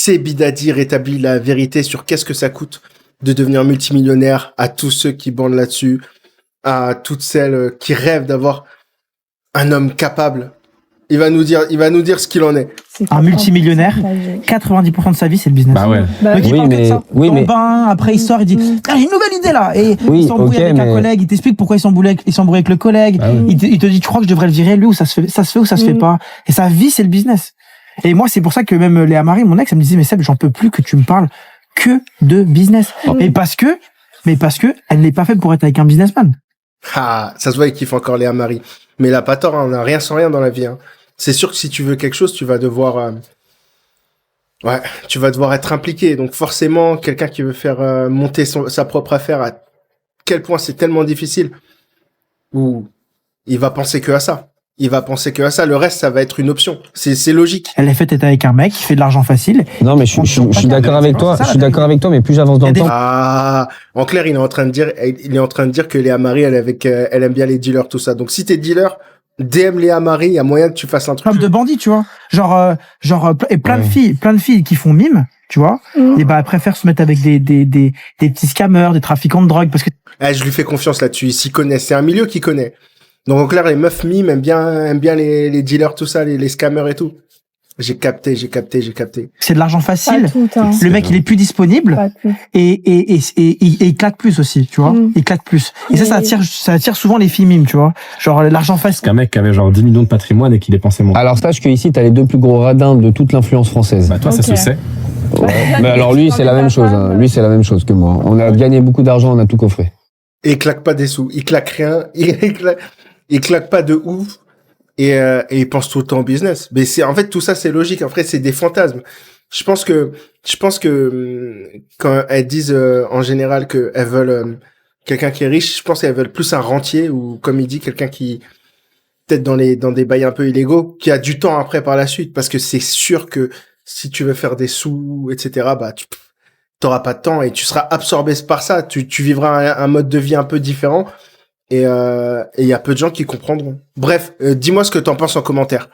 C'est Bidadi rétablit la vérité sur qu'est-ce que ça coûte de devenir multimillionnaire, à tous ceux qui bandent là-dessus, à toutes celles qui rêvent d'avoir un homme capable. Il va nous dire ce qu'il en est. Un multimillionnaire, 90% de sa vie, c'est le business. Bah ouais. Donc, il parle que de ça. Dans le bain, après il sort, il dit ah, j'ai une nouvelle idée là. Et il s'embrouille avec un collègue, il t'explique pourquoi il s'embrouille avec le collègue. Il te dit tu crois que je devrais le virer lui ou ça se fait ou ça se fait pas. Et sa vie, c'est le business. Et moi, c'est pour ça que même Léa Marie, mon ex, elle me disait mais Seb, j'en peux plus que tu me parles que de business. Mais parce que elle n'est pas faite pour être avec un businessman. Ah, ça se voit, il kiffe encore Léa Marie. Mais il a pas tort, hein, on n'a rien sans rien dans la vie. Hein. C'est sûr que si tu veux quelque chose, tu vas devoir être impliqué. Donc forcément, quelqu'un qui veut faire monter sa propre affaire, à quel point c'est tellement difficile, où il va penser que à ça. Le reste, ça va être une option. C'est logique. Elle est faite être avec un mec qui fait de l'argent facile. Non, mais je suis d'accord avec toi. Je suis d'accord avec toi, mais plus j'avance dans le temps. Ah, en clair, il est en train de dire que Léa Marie, elle aime bien les dealers, tout ça. Donc si t'es dealer, DM Léa Marie, il y a moyen que tu fasses un truc. Comme de bandits, tu vois. Et plein de filles qui font mime, tu vois. Et bah, elles préfèrent se mettre avec des petits scammers, des trafiquants de drogue, parce que. Je lui fais confiance là-dessus. Il s'y connaît. C'est un milieu qu'il connaît. Donc, en clair, les meufs mimes aiment bien les dealers, tout ça, les scammers et tout. J'ai capté. C'est de l'argent facile. Tout, hein. Le mec, il est plus disponible. Et il claque plus aussi, tu vois. Il claque plus. Et ça attire souvent les filles mimes, tu vois. Genre, l'argent facile. Qu'un mec qui avait genre 10 millions de patrimoine et qui dépensait moins. Alors, sache que ici, t'as les deux plus gros radins de toute l'influence française. Bah, toi, ça se sait. Mais alors, lui, c'est la même chose, hein. Lui, c'est la même chose que moi. On a gagné beaucoup d'argent, on a tout coffré. Et il claque pas des sous. Il claque rien. Il claque pas de ouf. Et il pense tout le temps au business. Mais en fait, tout ça, c'est logique. En fait, c'est des fantasmes. Je pense que quand elles disent en général que elles veulent quelqu'un qui est riche, je pense qu'elles veulent plus un rentier ou, comme il dit, quelqu'un qui peut-être dans des bails un peu illégaux, qui a du temps après par la suite, parce que c'est sûr que si tu veux faire des sous, etc., bah tu t'auras pas de temps et tu seras absorbé par ça. Tu vivras un mode de vie un peu différent. Et il y a peu de gens qui comprendront. Bref, dis-moi ce que t'en penses en commentaire.